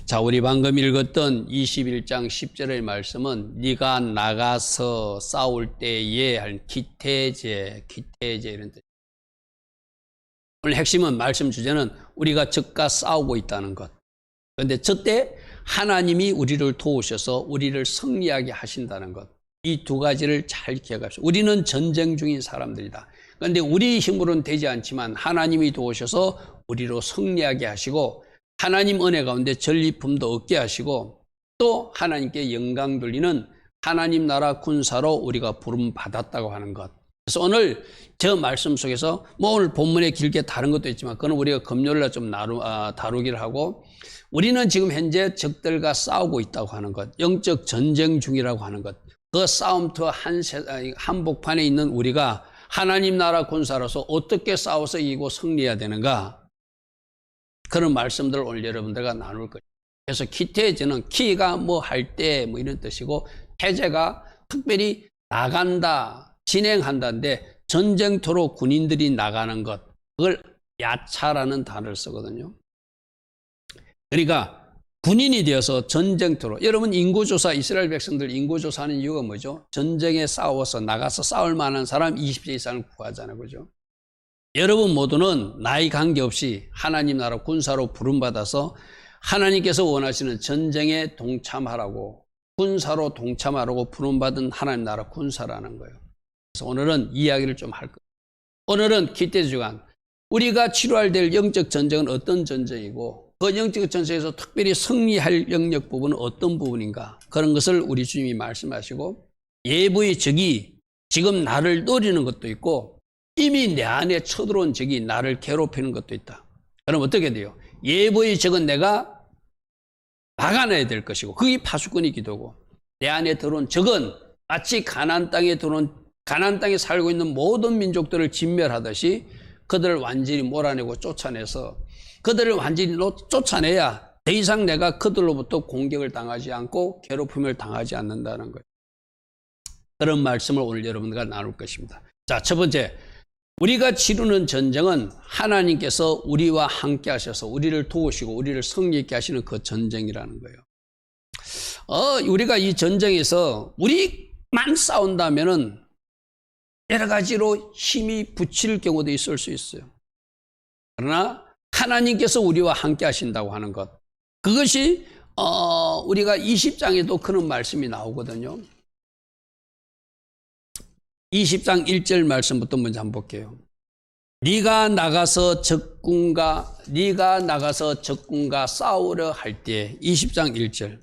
자, 우리 방금 읽었던 21장 10절의 말씀은 네가 나가서 싸울 때에 할 기태제 이런 뜻. 오늘 핵심은 말씀 주제는 우리가 적과 싸우고 있다는 것. 그런데 저때 하나님이 우리를 도우셔서 우리를 승리하게 하신다는 것. 이 두 가지를 잘 기억합시다. 우리는 전쟁 중인 사람들이다. 그런데 우리 힘으로는 되지 않지만 하나님이 도우셔서 우리로 승리하게 하시고 하나님 은혜 가운데 전리품도 얻게 하시고 또 하나님께 영광 돌리는 하나님 나라 군사로 우리가 부름 받았다고 하는 것. 그래서 오늘 저 말씀 속에서 오늘 본문에 길게 다른 것도 있지만 그건 우리가 금요일날 좀 다루기를 하고 우리는 지금 현재 적들과 싸우고 있다고 하는 것, 영적 전쟁 중이라고 하는 것. 그 싸움터 한복판에 있는 우리가 하나님 나라 군사로서 어떻게 싸워서 이기고 승리해야 되는가? 그런 말씀들을 오늘 여러분들과 나눌 거예요. 그래서 기태제는 키가 뭐 할 때 뭐 이런 뜻이고 태제가 특별히 나간다, 진행한다인데 전쟁터로 군인들이 나가는 것, 그걸 야차라는 단어를 쓰거든요. 그러니까 군인이 되어서 전쟁터로, 여러분 인구조사, 이스라엘 백성들 인구조사하는 이유가 뭐죠? 전쟁에 싸워서 나가서 싸울 만한 사람 20세 이상을 구하잖아요. 그죠? 여러분 모두는 나이 관계없이 하나님 나라 군사로 부름받아서 하나님께서 원하시는 전쟁에 동참하라고, 군사로 동참하라고 부름받은 하나님 나라 군사라는 거예요. 그래서 오늘은 이야기를 좀 할 거예요. 오늘은 기태주간, 우리가 치료해야 될 영적 전쟁은 어떤 전쟁이고 그 영적 전쟁에서 특별히 승리할 영역 부분은 어떤 부분인가, 그런 것을 우리 주님이 말씀하시고 예부의 적이 지금 나를 노리는 것도 있고 이미 내 안에 쳐들어온 적이 나를 괴롭히는 것도 있다. 그럼 어떻게 돼요? 예부의 적은 내가 막아내야 될 것이고 그게 파수꾼의 기도고, 내 안에 들어온 적은 마치 가나안 땅에 살고 있는 모든 민족들을 진멸하듯이 그들을 완전히 몰아내고 쫓아내서 그들을 완전히 쫓아내야 더 이상 내가 그들로부터 공격을 당하지 않고 괴롭힘을 당하지 않는다는 거예요. 그런 말씀을 오늘 여러분과 나눌 것입니다. 자, 첫 번째, 우리가 치르는 전쟁은 하나님께서 우리와 함께 하셔서 우리를 도우시고 우리를 승리있게 하시는 그 전쟁이라는 거예요. 우리가 이 전쟁에서 우리만 싸운다면은 여러 가지로 힘이 붙일 경우도 있을 수 있어요. 그러나 하나님께서 우리와 함께 하신다고 하는 것, 그것이 우리가 20장에도 그런 말씀이 나오거든요. 20장 1절 말씀부터 먼저 한번 볼게요. 네가 나가서 적군과 싸우려 할 때, 20장 1절,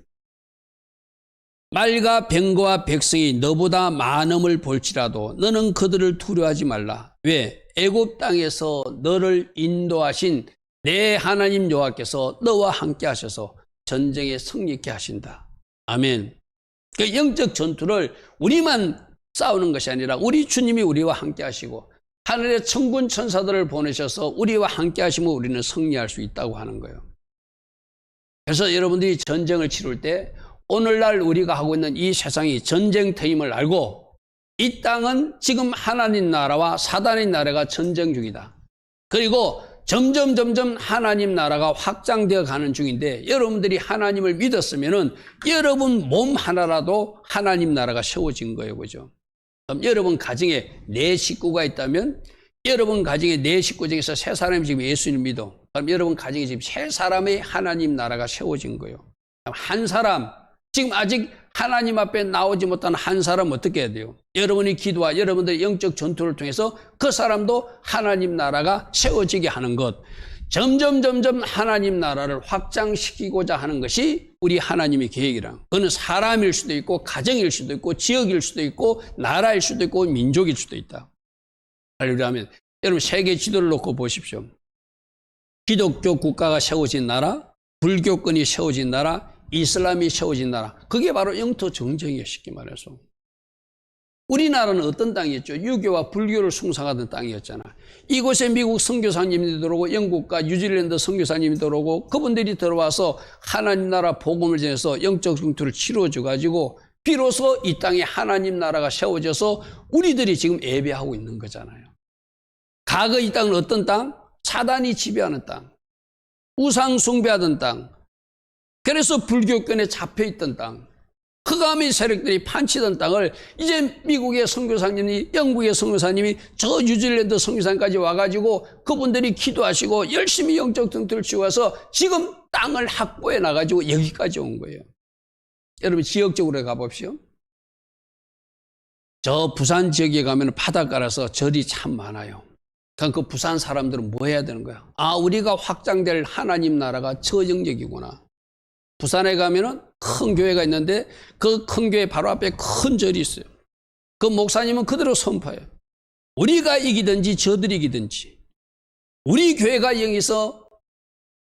말과 병거와 백성이 너보다 많음을 볼지라도 너는 그들을 두려워하지 말라. 왜? 애굽 땅에서 너를 인도하신 내 하나님 여호와께서 너와 함께 하셔서 전쟁에 승리케 하신다. 아멘. 그 영적 전투를 우리만 싸우는 것이 아니라 우리 주님이 우리와 함께 하시고 하늘의 천군 천사들을 보내셔서 우리와 함께 하시면 우리는 승리할 수 있다고 하는 거예요. 그래서 여러분들이 전쟁을 치룰 때 오늘날 우리가 하고 있는 이 세상이 전쟁터임을 알고 이 땅은 지금 하나님 나라와 사단의 나라가 전쟁 중이다. 그리고 점점 하나님 나라가 확장되어 가는 중인데 여러분들이 하나님을 믿었으면은 여러분 몸 하나라도 하나님 나라가 세워진 거예요. 그죠? 그럼 여러분 가정에 4식구가 있다면 여러분 가정에 4식구 중에서 3사람이 지금 예수님을 믿어. 그럼 여러분 가정에 지금 3사람의 하나님 나라가 세워진 거예요. 한 사람, 지금 아직 하나님 앞에 나오지 못한 한 사람 어떻게 해야 돼요? 여러분이 기도와 여러분들의 영적 전투를 통해서 그 사람도 하나님 나라가 세워지게 하는 것, 점점 하나님 나라를 확장시키고자 하는 것이 우리 하나님의 계획이라. 그건 사람일 수도 있고 가정일 수도 있고 지역일 수도 있고 나라일 수도 있고 민족일 수도 있다. 그러면 여러분 세계 지도를 놓고 보십시오. 기독교 국가가 세워진 나라, 불교권이 세워진 나라, 이슬람이 세워진 나라, 그게 바로 영토 정쟁이에요. 쉽게 말해서 우리나라는 어떤 땅이었죠? 유교와 불교를 숭상하던 땅이었잖아. 이곳에 미국 선교사님들이 들어오고 영국과 뉴질랜드 선교사님이 들어오고 그분들이 들어와서 하나님 나라 복음을 전해서 영적 전투를 치러줘 가지고 비로소 이 땅에 하나님 나라가 세워져서 우리들이 지금 예배하고 있는 거잖아요. 과거 이 땅은 어떤 땅? 사단이 지배하는 땅, 우상 숭배하던 땅. 그래서 불교권에 잡혀있던 땅, 흑암의 세력들이 판치던 땅을 이제 미국의 선교사님이, 영국의 선교사님이 저 뉴질랜드 선교사님까지 와가지고 그분들이 기도하시고 열심히 영적 등투를 치고와서 지금 땅을 확보해 나가지고 여기까지 온 거예요. 여러분 지역적으로 가봅시오. 저 부산 지역에 가면 바닷가라서 절이 참 많아요. 그럼 그 부산 사람들은 뭐 해야 되는 거야? 아, 우리가 확장될 하나님 나라가 저 영역이구나. 부산에 가면은 큰 교회가 있는데 그 큰 교회 바로 앞에 큰 절이 있어요. 그 목사님은 그대로 선포해요. 우리가 이기든지 저들이 이기든지, 우리 교회가 여기서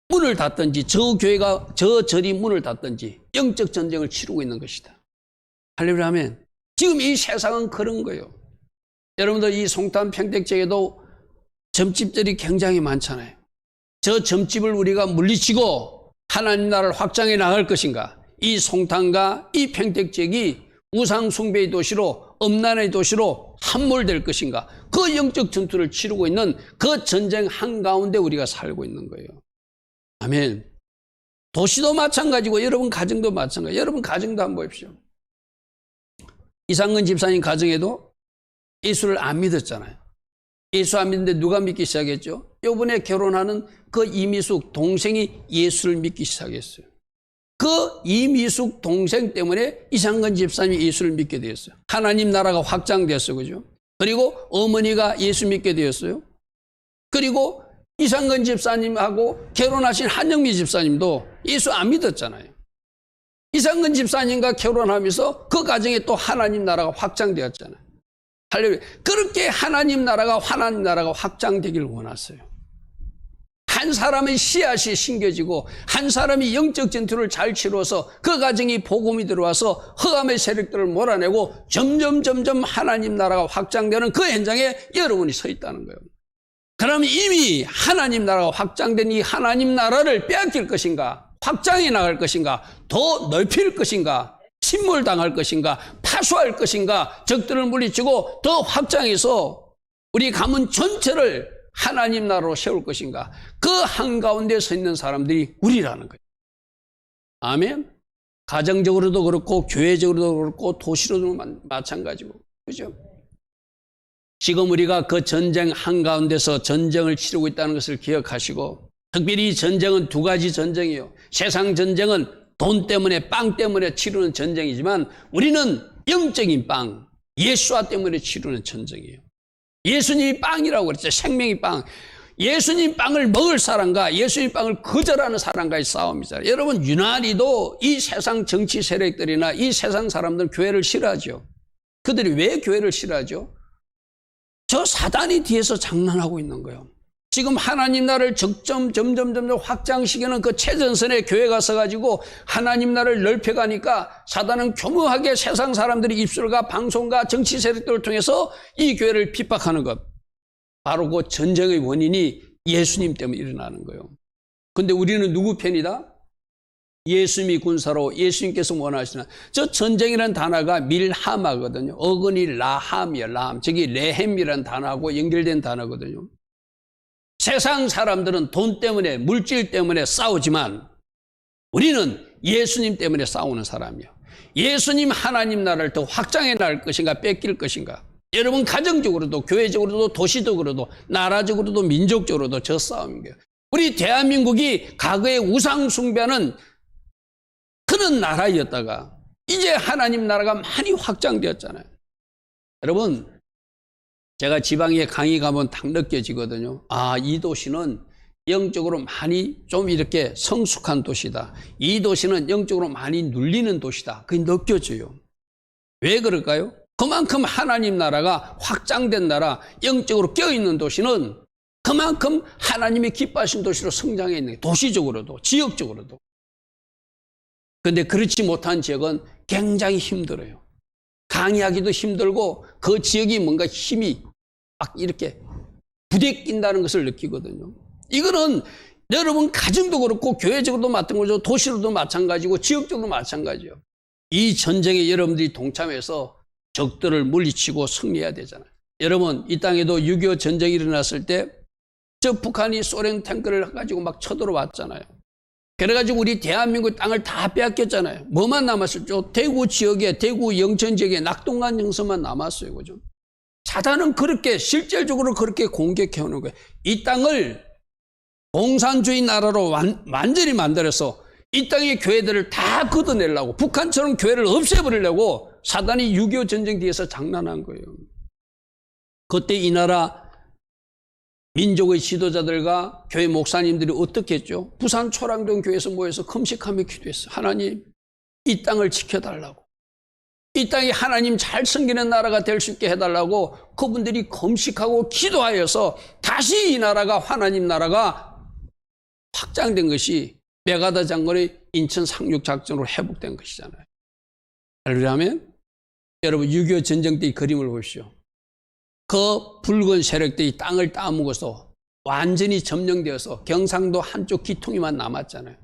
문을 닫든지 저 교회가 저 절이 문을 닫든지 영적 전쟁을 치르고 있는 것이다. 할렐루야 아멘. 지금 이 세상은 그런 거예요. 여러분들 이 송탄 평택지에도 점집들이 굉장히 많잖아요. 저 점집을 우리가 물리치고 하나님 나라를 확장해 나갈 것인가? 이 송탄과 이 평택지역이 우상 숭배의 도시로, 음란의 도시로 함몰될 것인가? 그 영적 전투를 치르고 있는 그 전쟁 한가운데 우리가 살고 있는 거예요. 아멘. 도시도 마찬가지고 여러분 가정도 마찬가지고, 여러분 가정도 한번 보십시오. 이상근 집사님 가정에도 예수를 안 믿었잖아요. 예수 안 믿는데 누가 믿기 시작했죠? 이번에 결혼하는 그 이미숙 동생이 예수를 믿기 시작했어요. 그 이미숙 동생 때문에 이상근 집사님이 예수를 믿게 되었어요. 하나님 나라가 확장되었어요. 그죠? 그리고 어머니가 예수 믿게 되었어요. 그리고 이상근 집사님하고 결혼하신 한영미 집사님도 예수 안 믿었잖아요. 이상근 집사님과 결혼하면서 그 가정에 또 하나님 나라가 확장되었잖아요. 할렐루야. 그렇게 하나님 나라가 확장되길 원하세요. 한 사람의 씨앗이 심겨지고 한 사람이 영적 전투를 잘 치러서 그 가정이 복음이 들어와서 흑암의 세력들을 몰아내고 점점 하나님 나라가 확장되는 그 현장에 여러분이 서 있다는 거예요. 그럼 이미 하나님 나라가 확장된 이 하나님 나라를 빼앗길 것인가? 확장해 나갈 것인가? 더 넓힐 것인가? 침몰당할 것인가? 파수할 것인가? 적들을 물리치고 더 확장해서 우리 가문 전체를 하나님 나라로 세울 것인가? 그 한가운데 서 있는 사람들이 우리라는 거예요. 아멘. 가정적으로도 그렇고 교회적으로도 그렇고 도시로도 마찬가지고. 그죠? 지금 우리가 그 전쟁 한가운데서 전쟁을 치르고 있다는 것을 기억하시고, 특별히 전쟁은 두 가지 전쟁이에요. 세상 전쟁은 돈 때문에 빵 때문에 치르는 전쟁이지만 우리는 영적인 빵, 예수와 때문에 치르는 전쟁이에요. 예수님이 빵이라고 그랬죠. 생명이 빵. 예수님 빵을 먹을 사람과 예수님 빵을 거절하는 사람과의 싸움이잖아요. 여러분 유난히도 이 세상 정치 세력들이나 이 세상 사람들은 교회를 싫어하죠. 그들이 왜 교회를 싫어하죠? 저 사단이 뒤에서 장난하고 있는 거예요. 지금 하나님 나라를 점점 확장시키는 그 최전선에 교회가 서가지고 하나님 나라를 넓혀가니까 사단은 교묘하게 세상 사람들이 입술과 방송과 정치 세력들을 통해서 이 교회를 핍박하는 것. 바로 그 전쟁의 원인이 예수님 때문에 일어나는 거예요. 근데 우리는 누구 편이다? 예수님이 군사로 예수님께서 원하시는 저 전쟁이라는 단어가 밀하마거든요. 어근이 라함이에요. 라함. 저기 레헴이라는 단어하고 연결된 단어거든요. 세상 사람들은 돈 때문에 물질 때문에 싸우지만 우리는 예수님 때문에 싸우는 사람이에요. 예수님 하나님 나라를 더 확장해 나갈 것인가 뺏길 것인가. 여러분 가정적으로도 교회적으로도 도시적으로도 나라적으로도 민족적으로도 저 싸움이에요. 우리 대한민국이 과거에 우상 숭배하는 그런 나라였다가 이제 하나님 나라가 많이 확장되었잖아요. 여러분 제가 지방에 강의 가면 딱 느껴지거든요. 아, 이 도시는 영적으로 많이 좀 이렇게 성숙한 도시다. 이 도시는 영적으로 많이 눌리는 도시다. 그게 느껴져요. 왜 그럴까요? 그만큼 하나님 나라가 확장된 나라, 영적으로 껴있는 도시는 그만큼 하나님이 기뻐하신 도시로 성장해 있는 거예요. 도시적으로도 지역적으로도. 그런데 그렇지 못한 지역은 굉장히 힘들어요. 강의하기도 힘들고 그 지역이 뭔가 힘이 막 이렇게 부대낀다는 것을 느끼거든요. 이거는 여러분 가정도 그렇고 교회적으로도 마찬가지고 도시로도 마찬가지고 지역적으로도 마찬가지예요. 이 전쟁에 여러분들이 동참해서 적들을 물리치고 승리해야 되잖아요. 여러분 이 땅에도 6.25 전쟁이 일어났을 때 저 북한이 소련 탱크를 가지고 막 쳐들어왔잖아요. 그래가지고 우리 대한민국 땅을 다 빼앗겼잖아요. 뭐만 남았었죠? 대구 지역에, 대구 영천 지역에 낙동강 영서만 남았어요. 그죠? 사단은 그렇게, 실질적으로 그렇게 공격해 오는 거예요. 이 땅을 공산주의 나라로 완전히 만들어서 이 땅의 교회들을 다 걷어내려고, 북한처럼 교회를 없애버리려고 사단이 6.25 전쟁 뒤에서 장난한 거예요. 그때 이 나라 민족의 지도자들과 교회 목사님들이 어떻게 했죠? 부산 초랑동 교회에서 모여서 금식하며 기도했어요. 하나님, 이 땅을 지켜달라고. 이 땅이 하나님 잘 섬기는 나라가 될 수 있게 해달라고 그분들이 금식하고 기도하여서 다시 이 나라가, 하나님 나라가 확장된 것이 메가다 장군의 인천 상륙작전으로 회복된 것이잖아요. 그러면 여러분 6.25 전쟁 때의 그림을 보십시오. 그 붉은 세력들이 땅을 따먹어서 완전히 점령되어서 경상도 한쪽 기퉁이만 남았잖아요.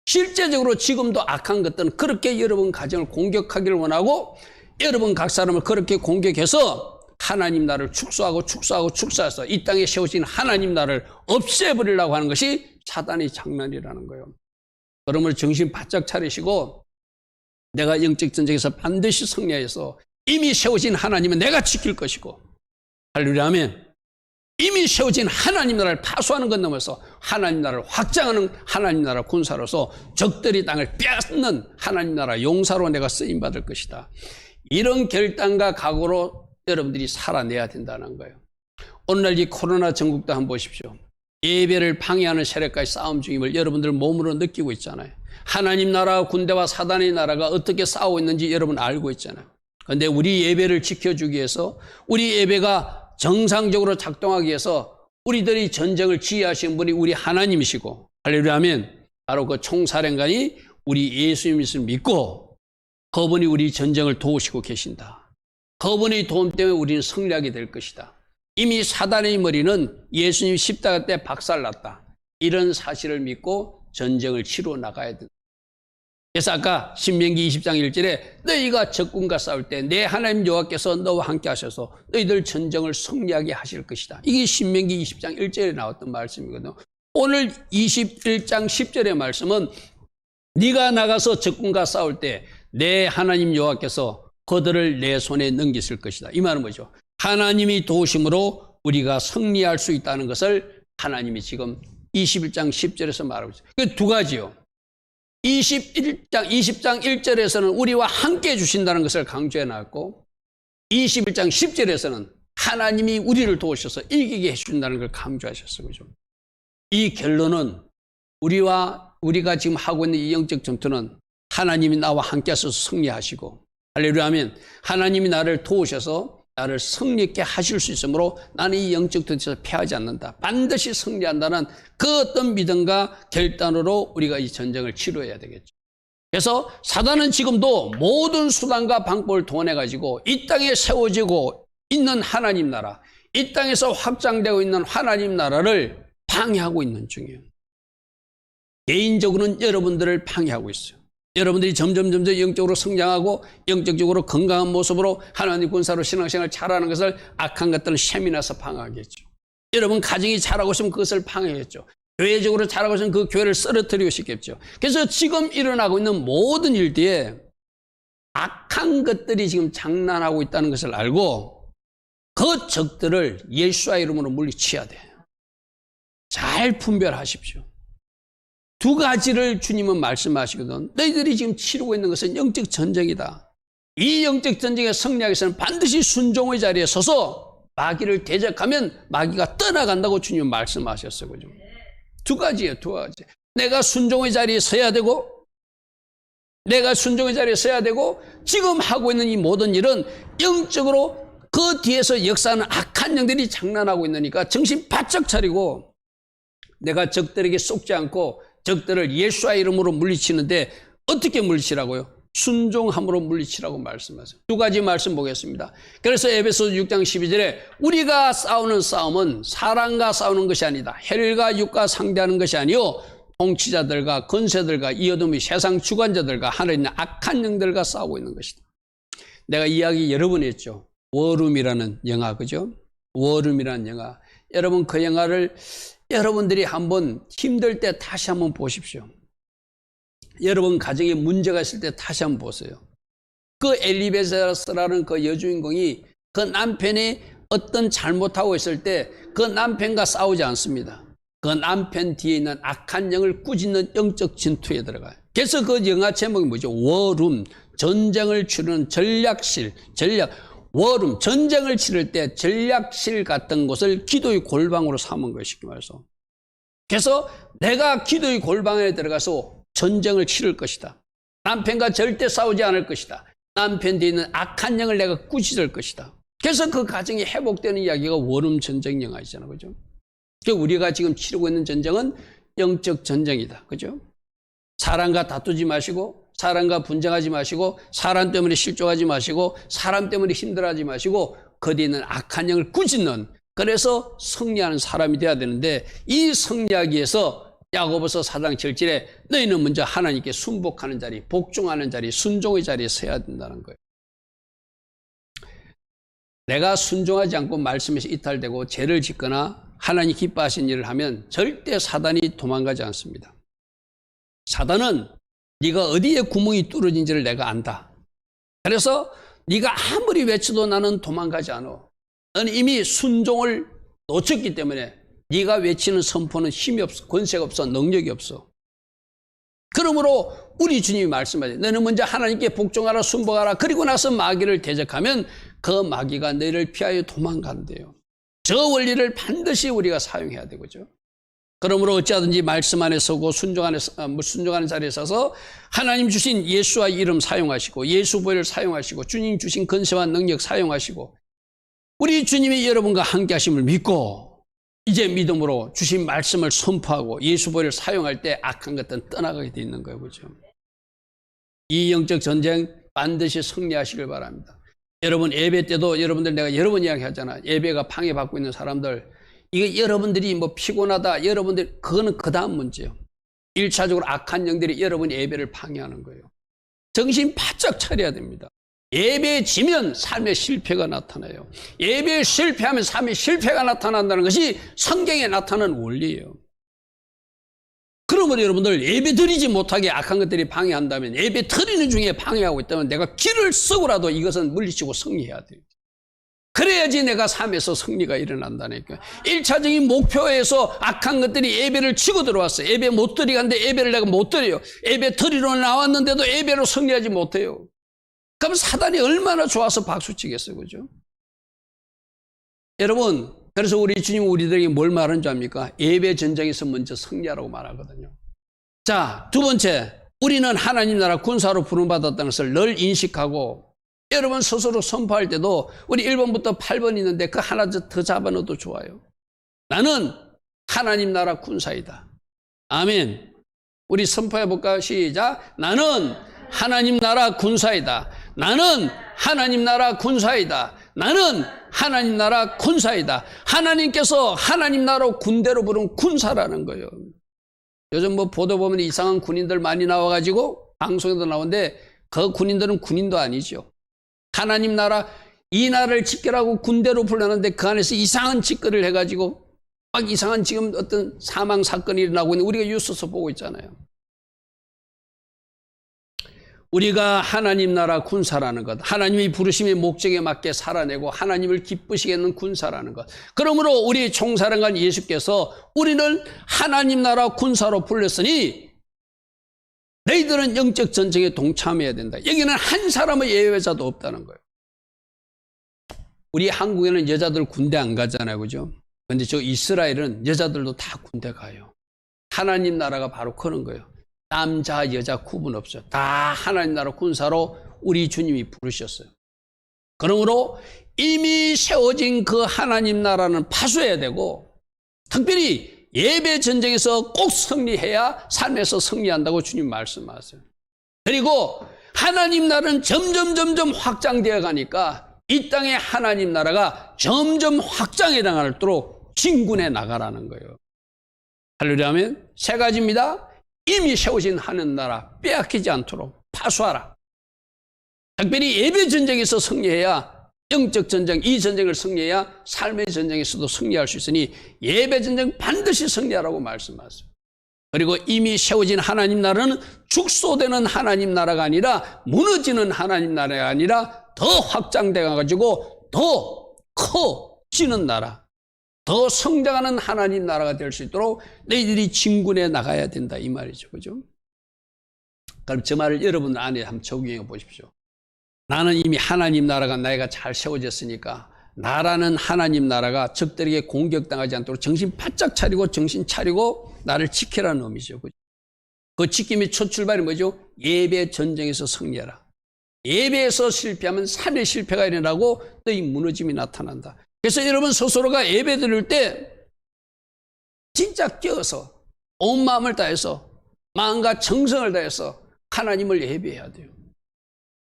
실제적으로 지금도 악한 것들은 그렇게 여러분 가정을 공격하기를 원하고 여러분 각 사람을 그렇게 공격해서 하나님 나라를 축소해서 이 땅에 세워진 하나님 나라를 없애버리려고 하는 것이 사단의 장난이라는 거예요. 그러므로 정신 바짝 차리시고 내가 영적 전쟁에서 반드시 승리해서 이미 세워진 하나님은 내가 지킬 것이고, 할렐루야 하면 이미 세워진 하나님 나라를 파수하는 것 넘어서 하나님 나라를 확장하는 하나님 나라 군사로서 적들이 땅을 빼앗는 하나님 나라 용사로 내가 쓰임받을 것이다. 이런 결단과 각오로 여러분들이 살아내야 된다는 거예요. 오늘날 이 코로나 전국도 한번 보십시오. 예배를 방해하는 세력과의 싸움 중임을 여러분들 몸으로 느끼고 있잖아요. 하나님 나라 군대와 사단의 나라가 어떻게 싸우고 있는지 여러분 알고 있잖아요. 그런데 우리 예배를 지켜주기 위해서, 우리 예배가 정상적으로 작동하기 위해서 우리들이 전쟁을 지휘하신 분이 우리 하나님이시고, 할렐루야 하면 바로 그 총사령관이 우리 예수님을 믿고 그분이 우리 전쟁을 도우시고 계신다. 그분의 도움 때문에 우리는 승리하게 될 것이다. 이미 사단의 머리는 예수님 십자가 때 박살났다. 이런 사실을 믿고 전쟁을 치러 나가야 된다. 그래서 아까 신명기 20장 1절에 너희가 적군과 싸울 때 내 하나님 여호와께서 너와 함께 하셔서 너희들 전쟁을 승리하게 하실 것이다. 이게 신명기 20장 1절에 나왔던 말씀이거든요. 오늘 21장 10절의 말씀은 네가 나가서 적군과 싸울 때 내 하나님 여호와께서 그들을 내 손에 넘기실 것이다. 이 말은 뭐죠? 하나님이 도우심으로 우리가 승리할 수 있다는 것을 하나님이 지금 21장 10절에서 말하고 있어요. 그 두 가지요. 20장 1절에서는 우리와 함께 해주신다는 것을 강조해 놨고, 21장 10절에서는 하나님이 우리를 도우셔서 이기게 해주신다는 걸 강조하셨어요. 그죠? 이 결론은 우리가 지금 하고 있는 이 영적 전투는 하나님이 나와 함께 하셔서 승리하시고, 할렐루야 하면 하나님이 나를 도우셔서 나를 승리있게 하실 수 있으므로 나는 이 영적 전투에서 패하지 않는다. 반드시 승리한다는 그 어떤 믿음과 결단으로 우리가 이 전쟁을 치료해야 되겠죠. 그래서 사단은 지금도 모든 수단과 방법을 동원해가지고 이 땅에 세워지고 있는 하나님 나라, 이 땅에서 확장되고 있는 하나님 나라를 방해하고 있는 중이에요. 개인적으로는 여러분들을 방해하고 있어요. 여러분들이 점점 영적으로 성장하고 영적으로 건강한 모습으로 하나님 군사로 신앙생활 잘하는 것을 악한 것들은 셈이 나서 방해하겠죠. 여러분 가정이 잘하고 있으면 그것을 방해했죠. 교회적으로 잘하고 있으면 그 교회를 쓰러뜨리고 싶겠죠. 그래서 지금 일어나고 있는 모든 일 뒤에 악한 것들이 지금 장난하고 있다는 것을 알고 그 적들을 예수의 이름으로 물리쳐야 돼요. 잘 분별하십시오. 두 가지를 주님은 말씀하시거든. 너희들이 지금 치르고 있는 것은 영적 전쟁이다. 이 영적 전쟁에 승리하기 위해서는 반드시 순종의 자리에 서서 마귀를 대적하면 마귀가 떠나간다고 주님은 말씀하셨어요. 그죠? 두 가지예요, 두 가지. 내가 순종의 자리에 서야 되고, 지금 하고 있는 이 모든 일은 영적으로 그 뒤에서 역사하는 악한 영들이 장난하고 있으니까 정신 바짝 차리고 내가 적들에게 속지 않고 적들을 예수의 이름으로 물리치는데 어떻게 물리치라고요? 순종함으로 물리치라고 말씀하세요. 두 가지 말씀 보겠습니다. 그래서 에베소서 6장 12절에 우리가 싸우는 싸움은 사람과 싸우는 것이 아니다. 혈과 육과 상대하는 것이 아니요 통치자들과 권세들과 이 어둠의 세상 주관자들과 하늘에 있는 악한 영들과 싸우고 있는 것이다. 내가 이야기 여러 번 했죠. 워룸이라는 영화, 그죠? 워룸이라는 영화. 여러분 그 영화를 여러분들이 한번 힘들 때 다시 한번 보십시오. 여러분 가정에 문제가 있을 때 다시 한번 보세요. 그 엘리베세라는 그 여주인공이 그 남편이 어떤 잘못하고 있을 때 그 남편과 싸우지 않습니다. 그 남편 뒤에 있는 악한 영을 꾸짖는 영적 진투에 들어가요. 그래서 그 영화 제목이 뭐죠? 워룸, 전쟁을 치르는 전략실, 워룸, 전쟁을 치를 때 전략실 같은 곳을 기도의 골방으로 삼은 것이 말해서. 그래서 내가 기도의 골방에 들어가서 전쟁을 치를 것이다. 남편과 절대 싸우지 않을 것이다. 남편 뒤에 있는 악한 영을 내가 꾸짖을 것이다. 그래서 그 가정이 회복되는 이야기가 워룸 전쟁 영화이잖아요. 그죠? 우리가 지금 치르고 있는 전쟁은 영적 전쟁이다. 그죠? 사람과 다투지 마시고, 사람과 분쟁하지 마시고, 사람 때문에 실족하지 마시고, 사람 때문에 힘들어하지 마시고, 거기에 있는 악한 영을 꾸짖는, 그래서 승리하는 사람이 돼야 되는데, 이 승리하기 위해서 야고보서 4장 7절에 너희는 먼저 하나님께 순복하는 자리, 복종하는 자리, 순종의 자리에 서야 된다는 거예요. 내가 순종하지 않고 말씀에서 이탈되고 죄를 짓거나 하나님 기뻐하신 일을 하면 절대 사단이 도망가지 않습니다. 사단은 네가 어디에 구멍이 뚫어진지를 내가 안다. 그래서 네가 아무리 외쳐도 나는 도망가지 않아. 너는 이미 순종을 놓쳤기 때문에 네가 외치는 선포는 힘이 없어, 권세가 없어, 능력이 없어. 그러므로 우리 주님이 말씀하세요. 너는 먼저 하나님께 복종하라, 순복하라. 그리고 나서 마귀를 대적하면 그 마귀가 너희를 피하여 도망간대요. 저 원리를 반드시 우리가 사용해야 되고죠. 그러므로 어찌하든지 말씀 안에 서고 순종하는 자리에 서서 하나님 주신 예수와 이름 사용하시고 예수 보혈을 사용하시고 주님 주신 권세와 능력 사용하시고 우리 주님이 여러분과 함께 하심을 믿고 이제 믿음으로 주신 말씀을 선포하고 예수 보혈을 사용할 때 악한 것들은 떠나가게 돼 있는 거예요. 그죠? 이 영적 전쟁 반드시 승리하시길 바랍니다. 여러분 예배 때도 여러분들 내가 여러 번 이야기하잖아. 예배가 방해받고 있는 사람들 이게 여러분들이 뭐 피곤하다 여러분들 그거는 그 다음 문제예요. 1차적으로 악한 영들이 여러분의 예배를 방해하는 거예요. 정신 바짝 차려야 됩니다. 예배에 지면 삶의 실패가 나타나요. 예배에 실패하면 삶의 실패가 나타난다는 것이 성경에 나타나는 원리예요. 그러므로 여러분들 예배 드리지 못하게 악한 것들이 방해한다면 예배 드리는 중에 방해하고 있다면 내가 길을 쓰고라도 이것은 물리치고 승리해야 돼요. 그래야지 내가 삶에서 승리가 일어난다니까. 1차적인 목표에서 악한 것들이 예배를 치고 들어왔어요. 예배 못 드리게 하는데 예배를 내가 못 드려요. 예배 드리러 나왔는데도 예배로 승리하지 못해요. 그럼 사단이 얼마나 좋아서 박수치겠어요. 그죠? 여러분 그래서 우리 주님 우리들에게 뭘 말하는 줄 압니까? 예배 전쟁에서 먼저 승리하라고 말하거든요. 자, 두 번째 우리는 하나님 나라 군사로 부름받았다는 것을 늘 인식하고 여러분 스스로 선포할 때도 우리 1번부터 8번 있는데 그 하나 더 잡아넣어도 좋아요. 나는 하나님 나라 군사이다. 아멘. 우리 선포해 볼까요? 시작. 나는 하나님 나라 군사이다. 나는 하나님 나라 군사이다. 나는 하나님 나라 군사이다. 하나님께서 하나님 나라 군대로 부른 군사라는 거예요. 요즘 뭐 보도 보면 이상한 군인들 많이 나와가지고 방송에도 나오는데 그 군인들은 군인도 아니죠. 하나님 나라 이 나라를 지키라고 군대로 불렀는데 그 안에서 이상한 짓거리를 해가지고 막 이상한 지금 어떤 사망 사건이 일어나고 있는 우리가 뉴스에서 보고 있잖아요. 우리가 하나님 나라 군사라는 것, 하나님이 부르심의 목적에 맞게 살아내고 하나님을 기쁘시게 하는 군사라는 것. 그러므로 우리 총사령관 예수께서 우리는 하나님 나라 군사로 불렸으니 너희들은 영적 전쟁에 동참해야 된다. 여기는 한 사람의 예외자도 없다는 거예요. 우리 한국에는 여자들 군대 안 가잖아요. 그죠? 근데 저 이스라엘은 여자들도 다 군대 가요. 하나님 나라가 바로 그런 거예요. 남자 여자 구분 없어요. 다 하나님 나라 군사로 우리 주님이 부르셨어요. 그러므로 이미 세워진 그 하나님 나라는 파수해야 되고 특별히 예배 전쟁에서 꼭 승리해야 삶에서 승리한다고 주님 말씀하세요. 그리고 하나님 나라는 점점 확장되어 가니까 이 땅에 하나님 나라가 점점 확장해 나갈수록 진군해 나가라는 거예요. 할렐루야 하면 세 가지입니다. 이미 세우신 하는 나라 빼앗기지 않도록 파수하라. 특별히 예배 전쟁에서 승리해야 영적 전쟁, 이 전쟁을 승리해야 삶의 전쟁에서도 승리할 수 있으니 예배 전쟁 반드시 승리하라고 말씀하세요. 그리고 이미 세워진 하나님 나라는 축소되는 하나님 나라가 아니라 무너지는 하나님 나라가 아니라 더 확장돼 가지고 더 커지는 나라, 더 성장하는 하나님 나라가 될 수 있도록 너희들이 진군해 나가야 된다 이 말이죠. 그죠? 그럼 저 말을 여러분 안에 한번 적용해 보십시오. 나는 이미 하나님 나라가 내가 잘 세워졌으니까 나라는 하나님 나라가 적들에게 공격당하지 않도록 정신 바짝 차리고 정신 차리고 나를 지키라는 의미죠. 그죠? 그 지킴의 첫 출발이 뭐죠? 예배 전쟁에서 승리하라. 예배에서 실패하면 산의 실패가 일어나고 너희 무너짐이 나타난다. 그래서 여러분 스스로가 예배 드릴 때 진짜 끼어서 온 마음을 다해서 마음과 정성을 다해서 하나님을 예배해야 돼요.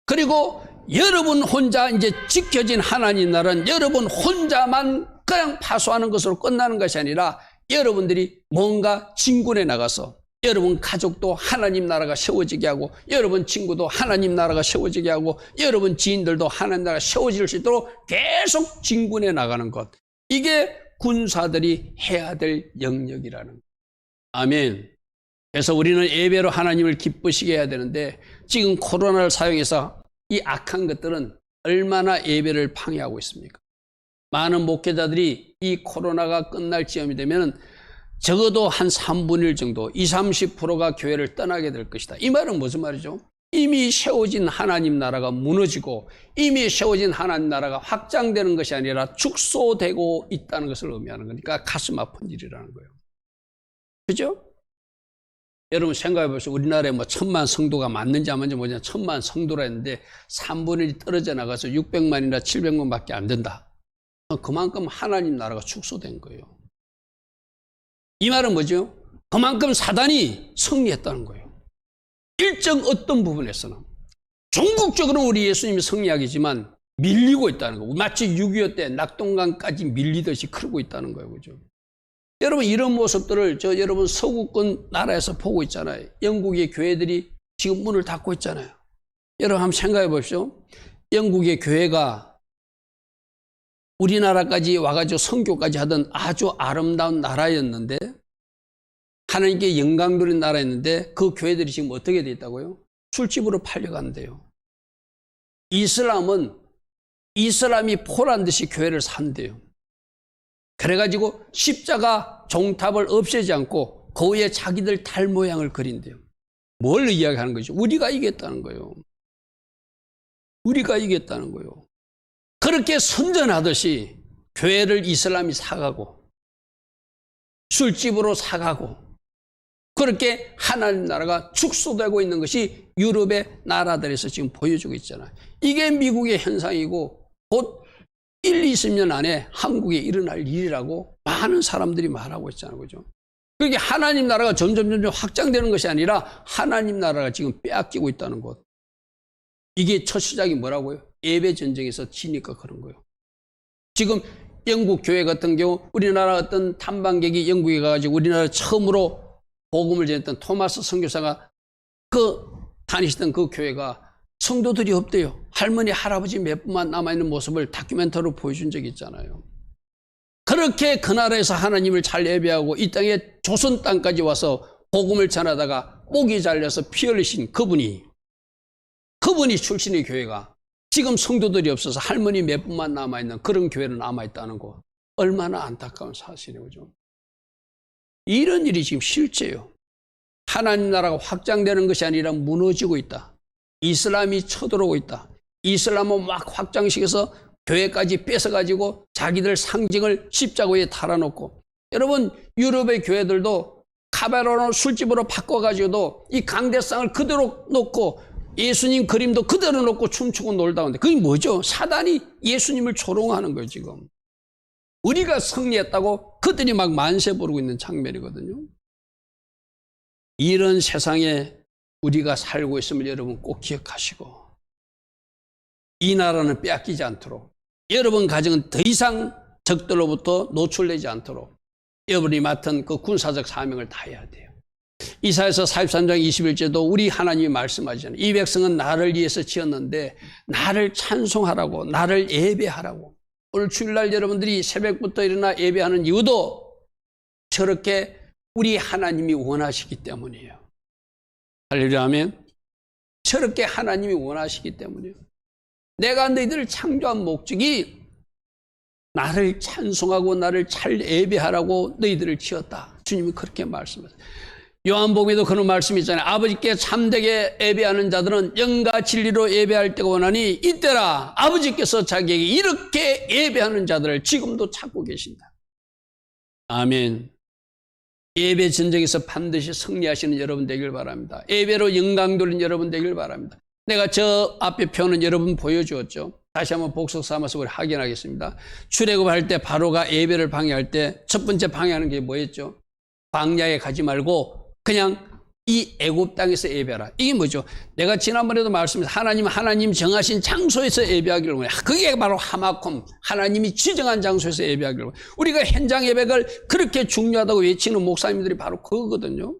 그리고 여러분 혼자 이제 지켜진 하나님 나라는 여러분 혼자만 그냥 파수하는 것으로 끝나는 것이 아니라 여러분들이 뭔가 진군에 나가서 여러분 가족도 하나님 나라가 세워지게 하고 여러분 친구도 하나님 나라가 세워지게 하고 여러분 지인들도 하나님 나라가 세워질 수 있도록 계속 진군해 나가는 것. 이게 군사들이 해야 될 영역이라는 것. 아멘. 그래서 우리는 예배로 하나님을 기쁘시게 해야 되는데 지금 코로나를 사용해서 이 악한 것들은 얼마나 예배를 방해하고 있습니까? 많은 목회자들이 이 코로나가 끝날 즈음이 되면 적어도 한 3분의 1 정도, 20, 30%가 교회를 떠나게 될 것이다. 이 말은 무슨 말이죠? 이미 세워진 하나님 나라가 무너지고 이미 세워진 하나님 나라가 확장되는 것이 아니라 축소되고 있다는 것을 의미하는 거니까 가슴 아픈 일이라는 거예요. 그죠? 여러분 생각해 보세요. 우리나라에 뭐 1000만 성도가 맞는지 안 맞는지 모르지만 1000만 성도라 했는데 3분의 1이 떨어져 나가서 600만이나 700만밖에 안 된다. 그만큼 하나님 나라가 축소된 거예요. 이 말은 뭐죠? 그만큼 사단이 승리했다는 거예요. 일정 어떤 부분에서는. 전국적으로 우리 예수님이 승리하겠지만 밀리고 있다는 거예요. 마치 6.25 때 낙동강까지 밀리듯이 크고 있다는 거예요. 그죠? 여러분 이런 모습들을 여러분 서구권 나라에서 보고 있잖아요. 영국의 교회들이 지금 문을 닫고 있잖아요. 여러분 한번 생각해 보십시오. 영국의 교회가 우리나라까지 와가지고 선교까지 하던 아주 아름다운 나라였는데 하나님께 영광 누린 나라였는데 그 교회들이 지금 어떻게 돼 있다고요? 술집으로 팔려간대요. 이슬람이 포란 듯이 교회를 산대요. 그래가지고 십자가 종탑을 없애지 않고 그 위에 자기들 달 모양을 그린대요. 뭘 이야기하는 거죠? 우리가 이겼다는 거예요. 우리가 이겼다는 거예요. 그렇게 선전하듯이 교회를 이슬람이 사가고 술집으로 사가고 그렇게 하나님 나라가 축소되고 있는 것이 유럽의 나라들에서 지금 보여주고 있잖아요. 이게 미국의 현상이고 곧 1, 20년 안에 한국에 일어날 일이라고 많은 사람들이 말하고 있잖아요. 그죠? 그게 하나님 나라가 점점 확장되는 것이 아니라 하나님 나라가 지금 빼앗기고 있다는 것. 이게 첫 시작이 뭐라고요? 예배 전쟁에서 지니까 그런 거예요. 지금 영국 교회 같은 경우 우리나라 어떤 탐방객이 영국에 가가지고 우리나라 처음으로 복음을 전했던 토마스 선교사가 다니시던 그 교회가 성도들이 없대요. 할머니, 할아버지 몇 분만 남아있는 모습을 다큐멘터리로 보여준 적이 있잖아요. 그렇게 그 나라에서 하나님을 잘 예배하고 이 땅에 조선 땅까지 와서 복음을 전하다가 목이 잘려서 피 흘리신 그분이 출신의 교회가 지금 성도들이 없어서 할머니 몇 분만 남아있는 그런 교회는 남아있다는 거 얼마나 안타까운 사실이에요. 그죠? 이런 일이 지금 실제예요. 하나님 나라가 확장되는 것이 아니라 무너지고 있다. 이슬람이 쳐들어오고 있다. 이슬람은 막 확장시켜서 교회까지 뺏어가지고 자기들 상징을 십자가 위에 달아놓고 여러분 유럽의 교회들도 카바레나 술집으로 바꿔가지고도 이 강대상을 그대로 놓고 예수님 그림도 그대로 놓고 춤추고 놀다 오는데 그게 뭐죠? 사단이 예수님을 조롱하는 거예요. 지금 우리가 승리했다고 그들이 막 만세 부르고 있는 장면이거든요. 이런 세상에 우리가 살고 있음을 여러분 꼭 기억하시고 이 나라는 빼앗기지 않도록 여러분 가정은 더 이상 적들로부터 노출되지 않도록 여러분이 맡은 그 군사적 사명을 다해야 돼요. 이사야서 43장 21절도 우리 하나님이 말씀하시잖아요. 이 백성은 나를 위해서 지었는데 나를 찬송하라고 나를 예배하라고. 오늘 주일날 여러분들이 새벽부터 일어나 예배하는 이유도 저렇게 우리 하나님이 원하시기 때문이에요. 할렐루야 하면 저렇게 하나님이 원하시기 때문이에요. 내가 너희들을 창조한 목적이 나를 찬송하고 나를 잘 예배하라고 너희들을 지었다. 주님이 그렇게 말씀하세요. 요한복음에도 그런 말씀이 있잖아요. 아버지께 참되게 예배하는 자들은 영과 진리로 예배할 때가 오나니 이때라 아버지께서 자기에게 이렇게 예배하는 자들을 지금도 찾고 계신다. 아멘. 예배 전쟁에서 반드시 승리하시는 여러분 되길 바랍니다. 예배로 영광 돌린 여러분 되길 바랍니다. 내가 저 앞에 표는 여러분 보여주었죠. 다시 한번 복습 삼아서 우리 확인하겠습니다. 출애굽할 때 바로가 예배를 방해할 때 첫 번째 방해하는 게 뭐였죠? 광야에 가지 말고 그냥 이 애굽 땅에서 예배하라. 이게 뭐죠? 내가 지난번에도 말씀드렸습니다. 하나님 정하신 장소에서 예배하기를 원해요. 그게 바로 하마콤, 하나님이 지정한 장소에서 예배하기를 원해요. 우리가 현장 예배가 그렇게 중요하다고 외치는 목사님들이 바로 그거거든요.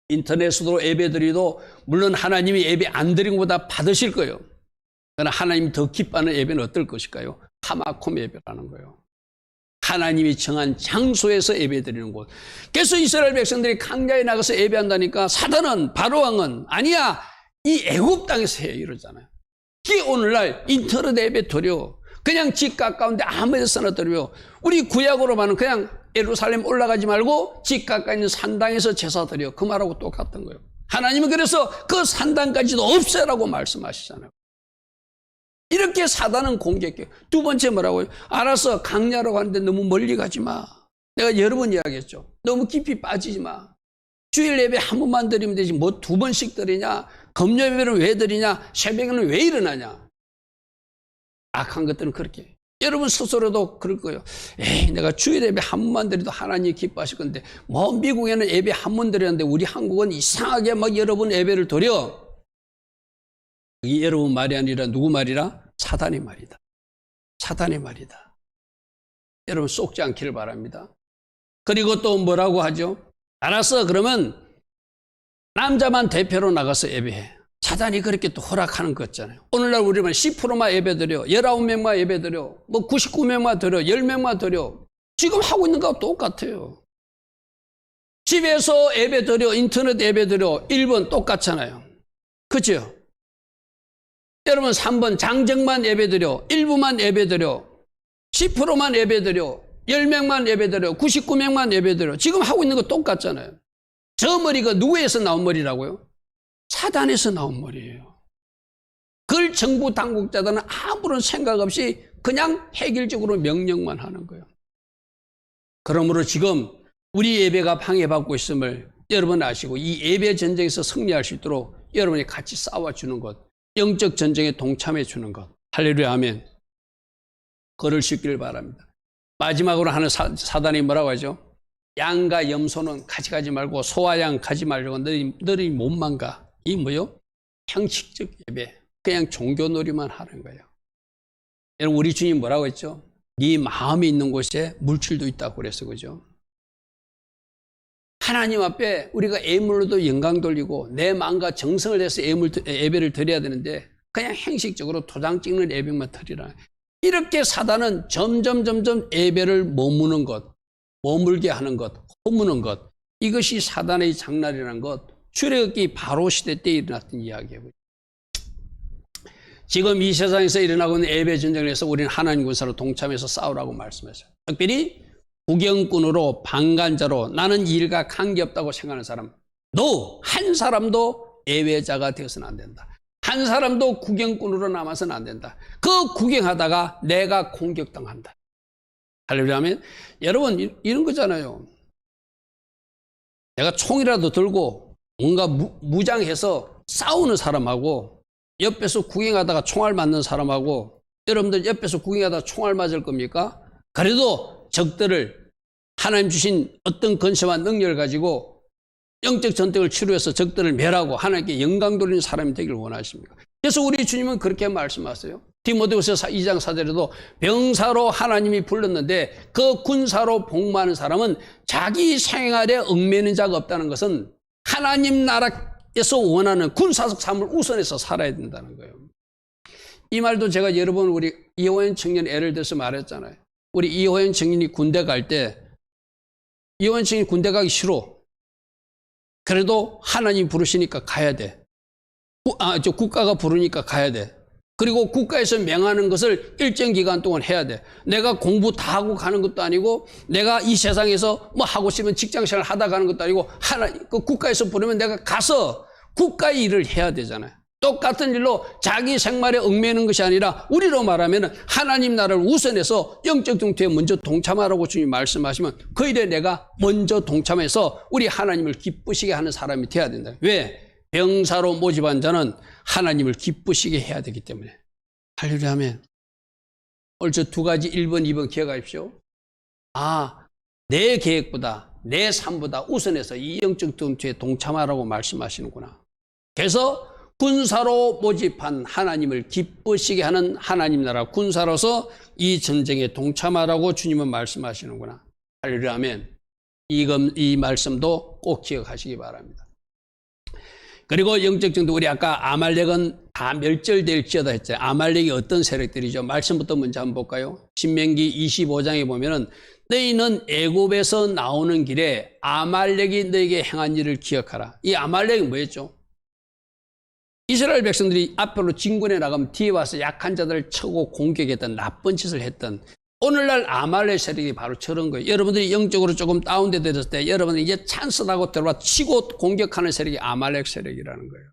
인터넷으로 예배드리도 물론 하나님이 예배 안 드린 것보다 받으실 거예요. 그러나 하나님이 더 기뻐하는 예배는 어떨 것일까요? 하마콤 예배라는 거예요. 하나님이 정한 장소에서 예배드리는 곳. 그래서 이스라엘 백성들이 강야에 나가서 예배한다니까 사단은 바로왕은 아니야 이 애굽 땅에서 해 이러잖아요. 이 오늘날 인터넷 예배 드려 그냥 집 가까운데 아무 데서나 드려. 우리 구약으로 말하는 그냥 예루살렘 올라가지 말고 집 가까이 있는 산당에서 제사 드려. 그 말하고 똑같은 거예요. 하나님은 그래서 그 산당까지도 없애라고 말씀하시잖아요. 이렇게 사단은 공격해요. 두 번째 뭐라고요? 알아서 강야로 가는데 너무 멀리 가지 마. 내가 여러 번 이야기했죠. 너무 깊이 빠지지 마. 주일 예배 한 번만 드리면 되지 뭐 두 번씩 드리냐? 금요 예배는 왜 드리냐? 새벽에는 왜 일어나냐? 악한 것들은 그렇게 해요. 여러분 스스로도 그럴 거예요. 에이 내가 주일 예배 한 번만 드려도 하나님이 기뻐하실 건데 뭐 미국에는 예배 한 번 드렸는데 우리 한국은 이상하게 막 여러 번 예배를 드려. 이게 여러분 말이 아니라 누구 말이라? 사단의 말이다. 사단의 말이다. 여러분 속지 않기를 바랍니다. 그리고 또 뭐라고 하죠? 알았어 그러면 남자만 대표로 나가서 예배해. 사단이 그렇게 또 허락하는 거 있잖아요. 오늘날 우리만 10%만 예배드려 19명만 예배드려 뭐 99명만 드려 10명만 드려. 지금 하고 있는 거하고 똑같아요. 집에서 예배드려 인터넷 예배드려 1번 똑같잖아요. 그죠? 여러분 3번 장정만 예배드려 1부만 예배드려 10%만 예배드려 10명만 예배드려 99명만 예배드려. 지금 하고 있는 거 똑같잖아요. 저 머리가 누구에서 나온 머리라고요? 사단에서 나온 머리예요. 그걸 정부 당국자들은 아무런 생각 없이 그냥 획일적으로 명령만 하는 거예요. 그러므로 지금 우리 예배가 방해받고 있음을 여러분 아시고 이 예배 전쟁에서 승리할 수 있도록 여러분이 같이 싸워주는 것, 영적 전쟁에 동참해 주는 것. 할렐루야 아멘. 걸을 수 있기를 바랍니다. 마지막으로 하는 사단이 뭐라고 하죠? 양과 염소는 가져가지 말고 소와 양 가지 말고 너희 몸만 가. 이 뭐요? 형식적 예배. 그냥 종교놀이만 하는 거예요. 여러분 우리 주님 뭐라고 했죠? 네 마음이 있는 곳에 물질도 있다고 그랬어. 그죠? 하나님 앞에 우리가 예물로도 영광 돌리고 내 마음과 정성을 내서 예배를 드려야 되는데 그냥 형식적으로 도장 찍는 예배만 드리라. 이렇게 사단은 점점 예배를 머무는 것, 머물게 하는 것, 허무는 것. 이것이 사단의 장난이라는 것. 출애굽기 바로 시대 때 일어났던 이야기예요. 지금 이 세상에서 일어나고 있는 예배 전쟁을 해서 우리는 하나님 군사로 동참해서 싸우라고 말씀하셨어요. 특별히 구경꾼으로 방관자로 나는 이 일과 관계없다고 생각하는 사람, 너 한 사람도 예외자가 되어서는 안 된다. 한 사람도 구경꾼으로 남아서는 안 된다. 그 구경하다가 내가 공격당한다. 할렐루야 하면 여러분 이런 거잖아요. 내가 총이라도 들고 뭔가 무장해서 싸우는 사람하고 옆에서 구경하다가 총알 맞는 사람하고 여러분들 옆에서 구경하다가 총알 맞을 겁니까? 그래도 적들을 하나님 주신 어떤 권세와 능력을 가지고 영적 전쟁을 치루해서 적들을 멸하고 하나님께 영광 돌리는 사람이 되기를 원하십니까? 그래서 우리 주님은 그렇게 말씀하세요. 디모데후서 2장 4절에도 병사로 하나님이 불렀는데 그 군사로 복무하는 사람은 자기 생활에 얽매이는 자가 없다는 것은 하나님 나라에서 원하는 군사적 삶을 우선해서 살아야 된다는 거예요. 이 말도 제가 여러 번 우리 이호연 청년 예를 들어서 말했잖아요. 우리 이호연 청년이 군대 갈 때 이호연 청년이 군대 가기 싫어. 그래도 하나님 부르시니까 가야 돼. 국가가 부르니까 가야 돼. 그리고 국가에서 명하는 것을 일정 기간 동안 해야 돼. 내가 공부 다 하고 가는 것도 아니고, 내가 이 세상에서 뭐 하고 싶으면 직장생활 하다 가는 것도 아니고, 그 국가에서 부르면 내가 가서 국가의 일을 해야 되잖아요. 똑같은 일로 자기 생활에 얽매이는 것이 아니라, 우리로 말하면 하나님 나라를 우선해서 영적 중투에 먼저 동참하라고 주님 말씀하시면 그 일에 내가 먼저 동참해서 우리 하나님을 기쁘시게 하는 사람이 돼야 된다. 왜? 병사로 모집한 자는 하나님을 기쁘시게 해야 되기 때문에. 할렐루야 하면 오늘 저 두 가지 1번, 2번 기억하십시오. 내 계획보다, 내 삶보다 우선해서 이 영적 전투에 동참하라고 말씀하시는구나. 그래서 군사로 모집한 하나님을 기쁘시게 하는 하나님 나라 군사로서 이 전쟁에 동참하라고 주님은 말씀하시는구나. 할렐루야 하면 이 말씀도 꼭 기억하시기 바랍니다. 그리고 영적 전투, 우리 아까 아말렉은 다 멸절될지어다 했잖아요. 아말렉이 어떤 세력들이죠? 말씀부터 먼저 한번 볼까요? 신명기 25장에 보면은 너희는 애굽에서 나오는 길에 아말렉이 너에게 행한 일을 기억하라. 이 아말렉이 뭐였죠? 이스라엘 백성들이 앞으로 진군에 나가면 뒤에 와서 약한 자들을 쳐고 공격했던, 나쁜 짓을 했던, 오늘날 아말렉 세력이 바로 저런 거예요. 여러분들이 영적으로 조금 다운되었을 때 여러분들이 이제 찬스라고 들어와 치고 공격하는 세력이 아말렉 세력이라는 거예요.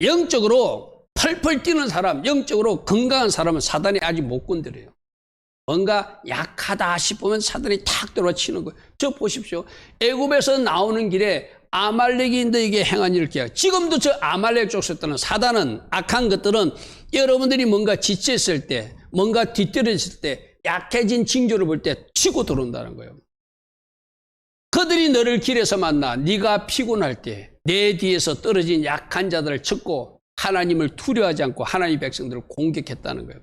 영적으로 펄펄 뛰는 사람, 영적으로 건강한 사람은 사단이 아직 못 건드려요. 뭔가 약하다 싶으면 사단이 탁 들어와 치는 거예요. 저 보십시오. 애굽에서 나오는 길에 아말렉이 너에게 행한 일을 기억. 지금도 저 아말렉 족속들은, 사단은, 악한 것들은 여러분들이 뭔가 지쳤을 때, 뭔가 뒤떨어질 때, 약해진 징조를 볼 때 치고 들어온다는 거예요. 그들이 너를 길에서 만나 네가 피곤할 때 내 뒤에서 떨어진 약한 자들을 쳤고 하나님을 두려워하지 않고 하나님의 백성들을 공격했다는 거예요.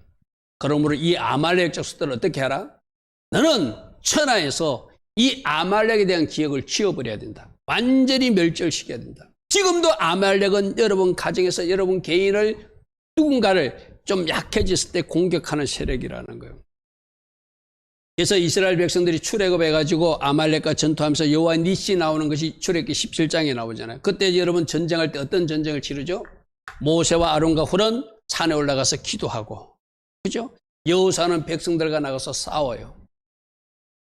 그러므로 이 아말렉 족속들을 어떻게 하라? 너는 천하에서 이 아말렉에 대한 기억을 지워버려야 된다. 완전히 멸절시켜야 된다. 지금도 아말렉은 여러분 가정에서 여러분 개인을, 누군가를 좀 약해졌을 때 공격하는 세력이라는 거예요. 그래서 이스라엘 백성들이 출애굽해가지고 아말렉과 전투하면서 여호와 니시 나오는 것이 출애굽기 17장에 나오잖아요. 그때 여러분 전쟁할 때 어떤 전쟁을 치르죠? 모세와 아론과 훌은 산에 올라가서 기도하고, 그죠? 여호수아는 백성들과 나가서 싸워요.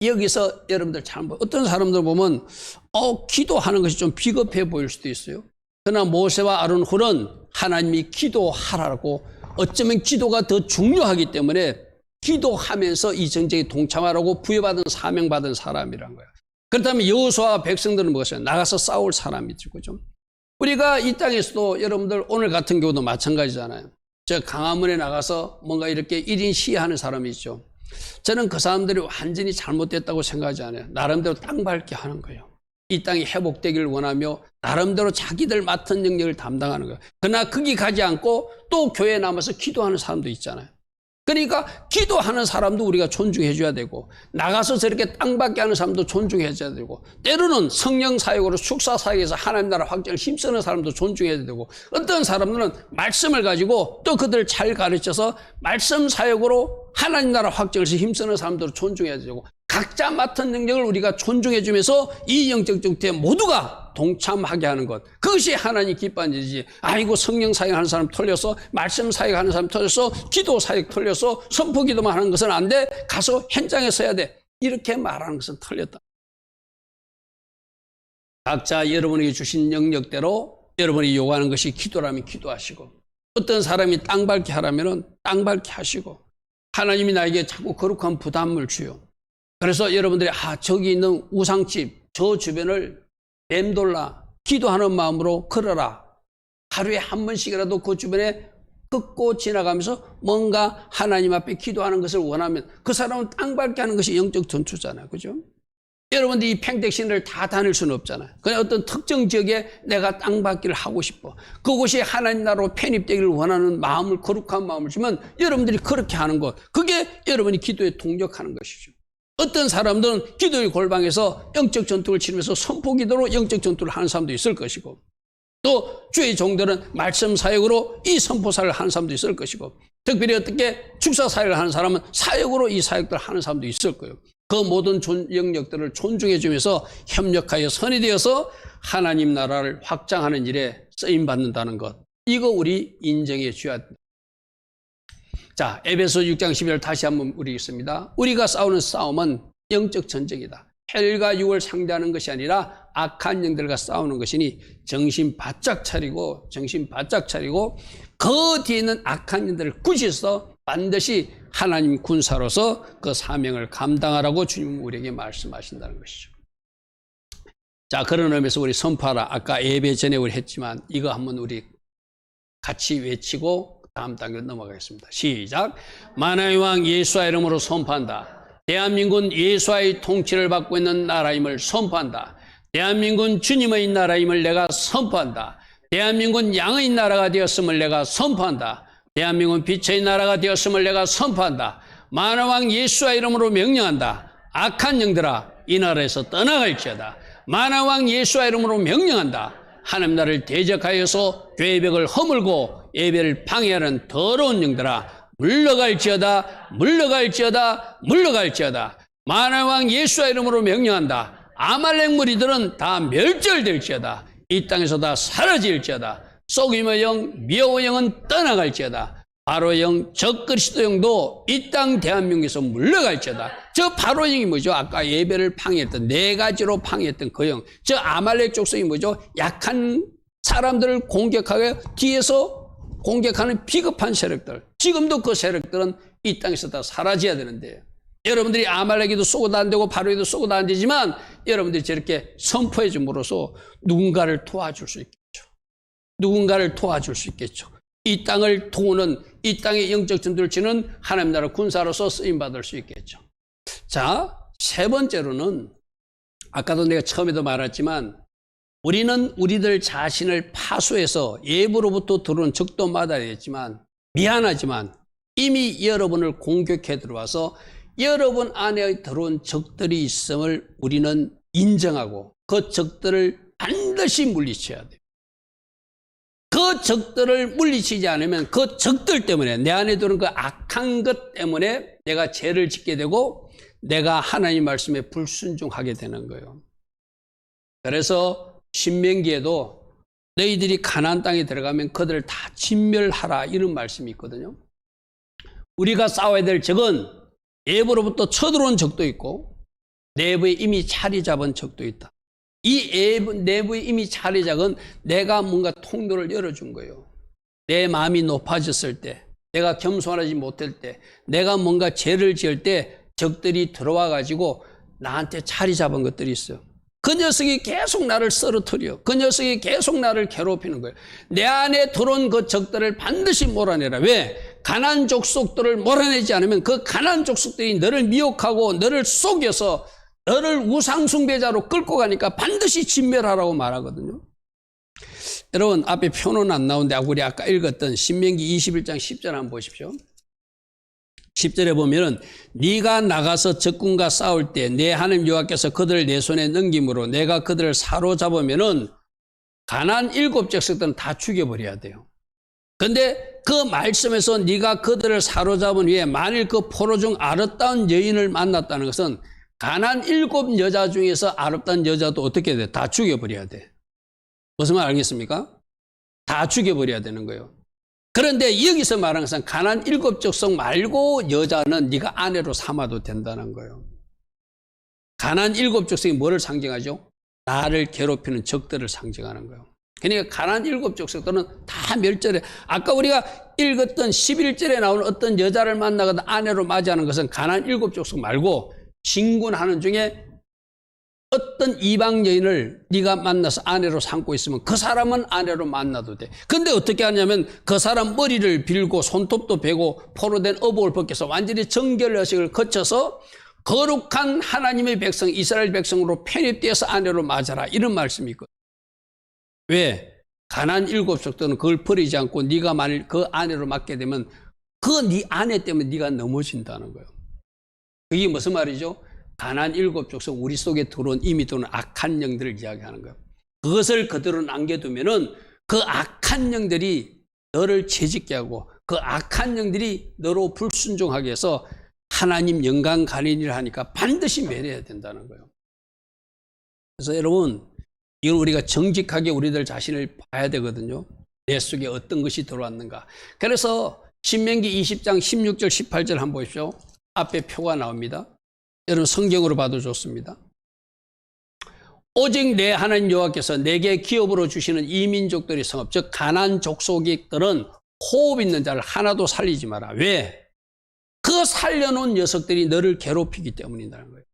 여기서 여러분들 잘못, 어떤 사람들 보면 기도하는 것이 좀 비겁해 보일 수도 있어요. 그러나 모세와 아론 훌은 하나님이 기도하라고, 어쩌면 기도가 더 중요하기 때문에 기도하면서 이 전쟁에 동참하라고 부여받은, 사명받은 사람이란 거예요. 그렇다면 여호수아와 백성들은 무엇이에요? 나가서 싸울 사람이죠. 그죠? 우리가 이 땅에서도 여러분들 오늘 같은 경우도 마찬가지잖아요. 저 강화문에 나가서 뭔가 이렇게 1인 시위하는 사람이 있죠. 저는 그 사람들이 완전히 잘못됐다고 생각하지 않아요. 나름대로 땅 밟게 하는 거예요. 이 땅이 회복되기를 원하며 나름대로 자기들 맡은 영역을 담당하는 거예요. 그러나 거기 가지 않고 또 교회에 남아서 기도하는 사람도 있잖아요. 그러니까 기도하는 사람도 우리가 존중해 줘야 되고, 나가서 저렇게 땅 밟게 하는 사람도 존중해 줘야 되고, 때로는 성령 사역으로 축사 사역에서 하나님 나라 확장을 힘쓰는 사람도 존중해야 되고, 어떤 사람들은 말씀을 가지고 또 그들 잘 가르쳐서 말씀 사역으로 하나님 나라 확장을 힘쓰는 사람들을 존중해야 되고, 각자 맡은 능력을 우리가 존중해 주면서 이 영적 전투에 모두가 동참하게 하는 것, 그것이 하나님 기뻐하는 일이지. 아이고 성령 사역하는 사람 털려서, 말씀 사역하는 사람 털려서, 기도 사역 털려서, 선포 기도만 하는 것은 안 돼, 가서 현장에 서야 돼, 이렇게 말하는 것은 털렸다. 각자 여러분에게 주신 영역대로 여러분이 요구하는 것이 기도라면 기도하시고, 어떤 사람이 땅 밟게 하라면 땅 밟게 하시고, 하나님이 나에게 자꾸 거룩한 부담을 주요. 그래서 여러분들이 저기 있는 우상집 저 주변을 맴돌라, 기도하는 마음으로 걸어라. 하루에 한 번씩이라도 그 주변에 걷고 지나가면서 뭔가 하나님 앞에 기도하는 것을 원하면 그 사람은 땅 밟게 하는 것이 영적 전투잖아요. 그죠? 여러분들이 이 평택시내를 다 다닐 수는 없잖아요. 그냥 어떤 특정 지역에 내가 땅 밟기를 하고 싶어. 그곳이 하나님 나라로 편입되기를 원하는 마음을, 거룩한 마음을 주면 여러분들이 그렇게 하는 것, 그게 여러분이 기도에 동력하는 것이죠. 어떤 사람들은 기도의 골방에서 영적 전투를 치르면서 선포 기도로 영적 전투를 하는 사람도 있을 것이고, 또 주의 종들은 말씀 사역으로 이 선포사를 하는 사람도 있을 것이고, 특별히 어떻게 축사 사역을 하는 사람은 사역으로 이 사역들을 하는 사람도 있을 거예요. 그 모든 영역들을 존중해 주면서 협력하여 선이 되어서 하나님 나라를 확장하는 일에 쓰임받는다는 것. 이거 우리 인정해 줘야 됩니다. 자, 에베소 6장 12절 다시 한번 우리 읽습니다. 우리가 싸우는 싸움은 영적 전쟁이다. 혈과 육을 상대하는 것이 아니라 악한 영들과 싸우는 것이니 정신 바짝 차리고 그 뒤에 있는 악한 영들을 꾸짖어서 반드시 하나님 군사로서 그 사명을 감당하라고 주님 우리에게 말씀하신다는 것이죠. 자, 그런 의미에서 우리 선포하라. 아까 예배 전에 우리 했지만 이거 한번 우리 같이 외치고 다음 단계로 넘어가겠습니다. 시작. 만왕의 왕 예수와 이름으로 선포한다. 대한민국은 예수와의 통치를 받고 있는 나라임을 선포한다. 대한민국은 주님의 나라임을 내가 선포한다. 대한민국은 양의 나라가 되었음을 내가 선포한다. 대한민국은 빛의 나라가 되었음을 내가 선포한다. 만왕의 왕 예수와 이름으로 명령한다. 악한 영들아 이 나라에서 떠나갈지어다. 만왕의 왕 예수와 이름으로 명령한다. 하나님 나라를 대적하여서 죄벽을 허물고 예배를 방해하는 더러운 영들아 물러갈지어다. 만왕의 왕 예수와 이름으로 명령한다. 아말렉 무리들은 다 멸절될지어다. 이 땅에서 다 사라질지어다. 속임의 영, 미혹의 영은 떠나갈지어다. 바로의 영, 적그리스도 영도 이 땅 대한민국에서 물러갈지어다. 저 바로의 영이 뭐죠? 아까 예배를 방해했던, 네 가지로 방해했던 그 영. 저 아말렉 족속이 뭐죠? 약한 사람들을 공격하게 뒤에서 공격하는 비겁한 세력들. 지금도 그 세력들은 이 땅에서 다 사라져야 되는데 여러분들이 아말렉에도 쏘고도 안 되고 바로에도 쏘고도 안 되지만 여러분들이 저렇게 선포해 줌으로써 누군가를 도와줄 수 있겠죠. 이 땅을 도우는, 이 땅의 영적 전투를 치는 하나님 나라 군사로서 쓰임받을 수 있겠죠. 자, 세 번째로는 아까도 내가 처음에도 말했지만 우리는 우리들 자신을 파수해서 예부로부터 들어온 적도 마다야 했지만 미안하지만 이미 여러분을 공격해 들어와서 여러분 안에 들어온 적들이 있음을 우리는 인정하고 그 적들을 반드시 물리쳐야 돼요. 그 적들을 물리치지 않으면 그 적들 때문에 내 안에 들어온 그 악한 것 때문에 내가 죄를 짓게 되고 내가 하나님 말씀에 불순종하게 되는 거예요. 그래서 신명기에도 너희들이 가나안 땅에 들어가면 그들을 다 진멸하라 이런 말씀이 있거든요. 우리가 싸워야 될 적은 외부로부터 쳐들어온 적도 있고 내부에 이미 자리 잡은 적도 있다. 이 내부에 이미 자리 잡은 내가 뭔가 통로를 열어준 거예요. 내 마음이 높아졌을 때, 내가 겸손하지 못할 때, 내가 뭔가 죄를 지을 때 적들이 들어와 가지고 나한테 자리 잡은 것들이 있어요. 그 녀석이 계속 나를 쓰러뜨려. 그 녀석이 계속 나를 괴롭히는 거예요. 내 안에 들어온 그 적들을 반드시 몰아내라. 왜? 가나안 족속들을 몰아내지 않으면 그 가나안 족속들이 너를 미혹하고 너를 속여서 너를 우상숭배자로 끌고 가니까 반드시 진멸하라고 말하거든요. 여러분 앞에 표는 안 나오는데 우리 아까 읽었던 신명기 21장 10절 한번 보십시오. 10절에 보면은 네가 나가서 적군과 싸울 때 내 하나님 여호와께서 그들을 내 손에 넘김으로 내가 그들을 사로잡으면은 가나안 7족속들은 다 죽여버려야 돼요. 근데 그 말씀에서 네가 그들을 사로잡은 후에 만일 그 포로 중 아름다운 여인을 만났다는 것은 가나안 7 여자 중에서 아름다운 여자도 어떻게 돼? 다 죽여버려야 돼. 무슨 말 알겠습니까? 다 죽여버려야 되는 거예요. 그런데 여기서 말하는 것은 가나안 7족속 말고 여자는 네가 아내로 삼아도 된다는 거예요. 가나안 7족속이 뭐를 상징하죠? 나를 괴롭히는 적들을 상징하는 거예요. 그러니까 가나안 7족속들은 다 멸절해. 아까 우리가 읽었던 11절에 나오는 어떤 여자를 만나거나 아내로 맞이하는 것은 가나안 7족속 말고 진군하는 중에 어떤 이방 여인을 네가 만나서 아내로 삼고 있으면 그 사람은 아내로 만나도 돼. 근데 어떻게 하냐면 그 사람 머리를 빌고 손톱도 베고 포로된 어복을 벗겨서 완전히 정결의식을 거쳐서 거룩한 하나님의 백성 이스라엘 백성으로 편입되어서 아내로 맞아라 이런 말씀이 있거든. 왜? 가나안 7족들은 그걸 버리지 않고 네가 만일 그 아내로 맞게 되면 그 네 아내 때문에 네가 넘어진다는 거예요. 그게 무슨 말이죠? 가나안 7족속 우리 속에 들어온 이미 들어온 악한 영들을 이야기하는 거예요. 그것을 그대로 남겨두면은 그 악한 영들이 너를 죄짓게 하고 그 악한 영들이 너로 불순종하게 해서 하나님 영광 가리니라 하니까 반드시 멸해야 된다는 거예요. 그래서 여러분, 이건 우리가 정직하게 우리들 자신을 봐야 되거든요. 내 속에 어떤 것이 들어왔는가. 그래서 신명기 20장 16절 18절 한번 보십시오. 앞에 표가 나옵니다. 여러분 성경으로 봐도 좋습니다. 오직 내 하나님 여호와께서 내게 기업으로 주시는 이 민족들의 성읍, 즉 가나안 족속들은 호흡 있는 자를 하나도 살리지 마라. 왜? 그 살려놓은 녀석들이 너를 괴롭히기 때문이라는 거예요.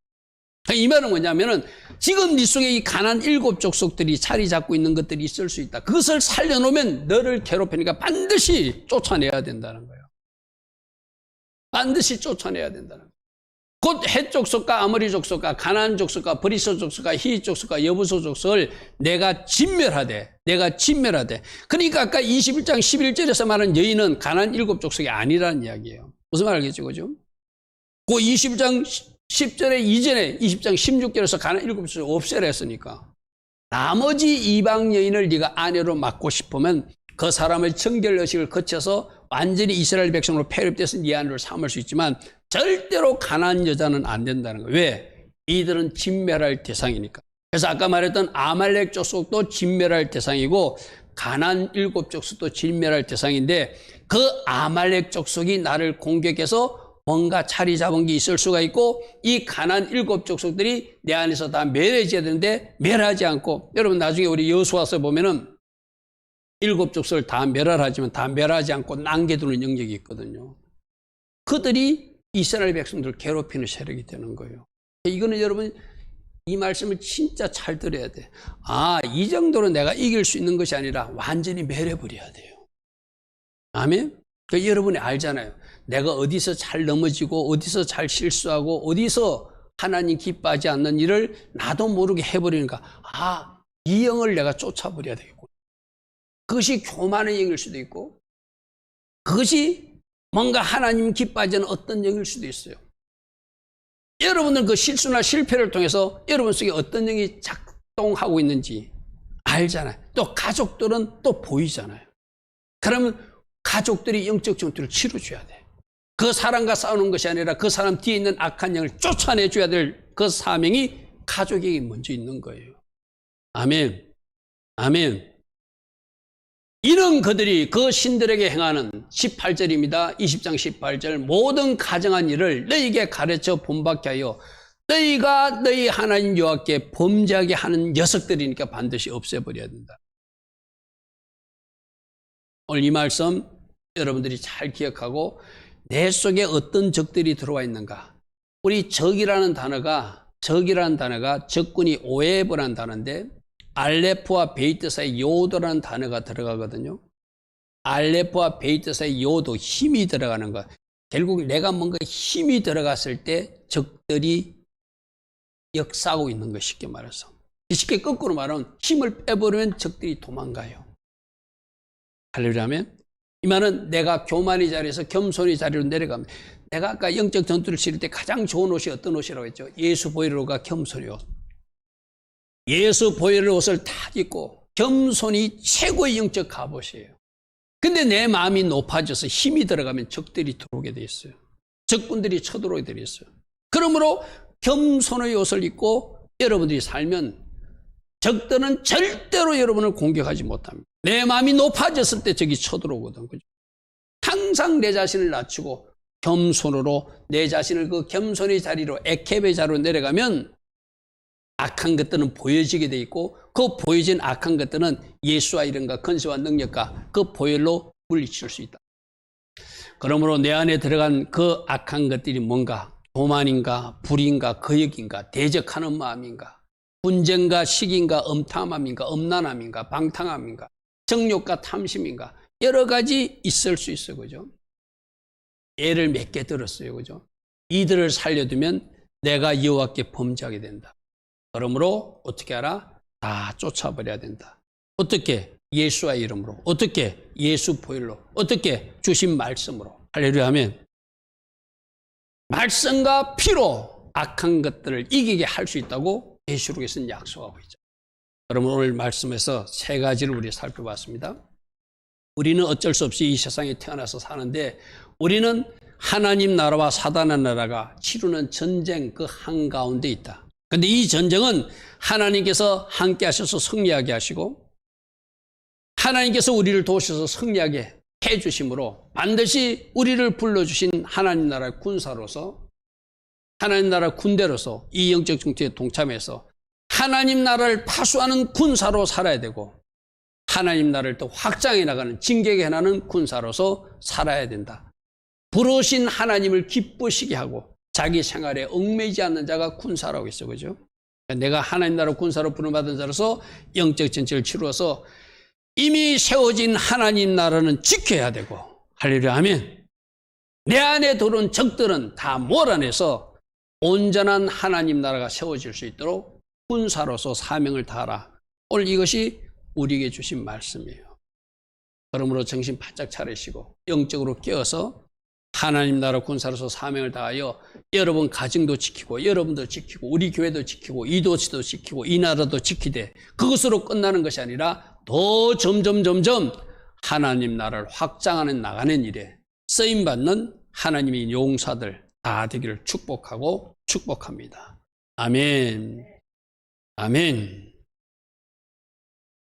이 말은 뭐냐면은 지금 네 속에 이 가나안 7 족속들이 자리 잡고 있는 것들이 있을 수 있다. 그것을 살려놓으면 너를 괴롭히니까 반드시 쫓아내야 된다는 거예요. 반드시 쫓아내야 된다는 거예요. 곧 헷 족속과 아모리 족속과 가나안 족속과 브리스 족속과 히윗 족속과 여부소 족속을 내가 진멸하되. 그러니까 아까 21장 11절에서 말한 여인은 가나안 7 족속이 아니라는 이야기예요. 무슨 말 알겠죠, 그죠? 그 20장 10절에 이전에 20장 16절에서 가나안 7 족속을 없애라 했으니까 나머지 이방 여인을 네가 아내로 맡고 싶으면 그 사람을 정결의식을 거쳐서 완전히 이스라엘 백성으로 패립돼서 네 아내를 삼을 수 있지만 절대로 가나안 여자는 안 된다는 거예요. 왜? 이들은 진멸할 대상이니까. 그래서 아까 말했던 아말렉 족속도 진멸할 대상이고 가나안 7 족속도 진멸할 대상인데 그 아말렉 족속이 나를 공격해서 뭔가 자리 잡은 게 있을 수가 있고 이 가나안 7 족속들이 내 안에서 다 멸해져야 되는데 멸하지 않고 여러분 나중에 우리 여호수아서 보면은 7 족속을 다 멸하지만 다 멸하지 않고 남겨두는 영역이 있거든요. 그들이 이스라엘 백성들을 괴롭히는 세력이 되는 거예요. 이거는 여러분 이 말씀을 진짜 잘 들어야 돼. 이 정도로 내가 이길 수 있는 것이 아니라 완전히 멸해버려야 돼요. 아멘? 그러니까 여러분이 알잖아요. 내가 어디서 잘 넘어지고 어디서 잘 실수하고 어디서 하나님 기뻐하지 않는 일을 나도 모르게 해버리니까 이 영을 내가 쫓아버려야 되겠고 그것이 교만의 영일 수도 있고 그것이 뭔가 하나님 기뻐하지 않는 어떤 영일 수도 있어요. 여러분들 그 실수나 실패를 통해서 여러분 속에 어떤 영이 작동하고 있는지 알잖아요. 또 가족들은 또 보이잖아요. 그러면 가족들이 영적 전투를 치러줘야 돼. 그 사람과 싸우는 것이 아니라 그 사람 뒤에 있는 악한 영을 쫓아내줘야 될 그 사명이 가족에게 먼저 있는 거예요. 아멘. 아멘. 이는 그들이 그 신들에게 행하는 18절입니다. 20장 18절 모든 가정한 일을 너희에게 가르쳐 본받게 하여 너희가 너희 하나님 여호와께 범죄하게 하는 녀석들이니까 반드시 없애버려야 된다. 오늘 이 말씀 여러분들이 잘 기억하고 내 속에 어떤 적들이 들어와 있는가. 우리 적이라는 단어가 적군이 오해해보라는 단어인데 알레프와 베이트 사이 요도라는 단어가 들어가거든요. 알레프와 베이트 사이 요도, 힘이 들어가는 것. 결국 내가 뭔가 힘이 들어갔을 때 적들이 역사하고 있는 것, 쉽게 말해서. 쉽게 거꾸로 말하면 힘을 빼버리면 적들이 도망가요. 할렐루야면 이 말은 내가 교만의 자리에서 겸손의 자리로 내려가면 내가 아까 영적 전투를 치를 때 가장 좋은 옷이 어떤 옷이라고 했죠? 예수 보혈로가 겸손의 옷. 예수 보혈의 옷을 다 입고 겸손이 최고의 영적 갑옷이에요. 근데 내 마음이 높아져서 힘이 들어가면 적들이 들어오게 돼 있어요. 적군들이 쳐들어오게 돼 있어요. 그러므로 겸손의 옷을 입고 여러분들이 살면 적들은 절대로 여러분을 공격하지 못합니다. 내 마음이 높아졌을 때 적이 쳐들어오거든. 그죠? 항상 내 자신을 낮추고 겸손으로 내 자신을 그 겸손의 자리로 에케베 자리로 내려가면 악한 것들은 보여지게 돼 있고 그 보여진 악한 것들은 예수와 이름과 권세와 능력과 그 보혈로 물리칠 수 있다. 그러므로 내 안에 들어간 그 악한 것들이 뭔가 교만인가 불인가 거역인가 대적하는 마음인가 분쟁과 시기인가 엄탐함인가 엄난함인가 방탕함인가 정욕과 탐심인가 여러 가지 있을 수 있어요. 그죠? 예를 몇 개 들었어요. 그죠? 이들을 살려두면 내가 여호와께 범죄하게 된다. 그러므로 어떻게 하라? 다 쫓아버려야 된다. 어떻게? 예수와 이름으로. 어떻게? 예수 보혈로. 어떻게? 주신 말씀으로. 할렐루야 하면 말씀과 피로 악한 것들을 이기게 할 수 있다고 계시록에서는 약속하고 있죠. 그러면 오늘 말씀에서 세 가지를 우리 살펴봤습니다. 우리는 어쩔 수 없이 이 세상에 태어나서 사는데 우리는 하나님 나라와 사단의 나라가 치르는 전쟁 그 한가운데 있다. 그런데 이 전쟁은 하나님께서 함께 하셔서 승리하게 하시고 하나님께서 우리를 도우셔서 승리하게 해주심으로 반드시 우리를 불러주신 하나님 나라의 군사로서 하나님 나라 군대로서 이 영적 중투에 동참해서 하나님 나라를 파수하는 군사로 살아야 되고 하나님 나라를 또 확장해 나가는 진격해 나가는 군사로서 살아야 된다. 부르신 하나님을 기쁘시게 하고 자기 생활에 얽매이지 않는 자가 군사라고 있어. 그죠? 내가 하나님 나라 군사로 부름받은 자로서 영적 전쟁을 치루어서 이미 세워진 하나님 나라는 지켜야 되고 할렐루야 아멘. 내 안에 들어온 적들은 다 몰아내서 온전한 하나님 나라가 세워질 수 있도록 군사로서 사명을 다하라. 오늘 이것이 우리에게 주신 말씀이에요. 그러므로 정신 바짝 차리시고 영적으로 깨어서 하나님 나라 군사로서 사명을 다하여 여러분 가정도 지키고 여러분도 지키고 우리 교회도 지키고 이 도시도 지키고 이 나라도 지키되 그것으로 끝나는 것이 아니라 더 점점 하나님 나라를 확장하는 나가는 일에 쓰임받는 하나님의 용사들 다 되기를 축복하고 축복합니다. 아멘. 아멘.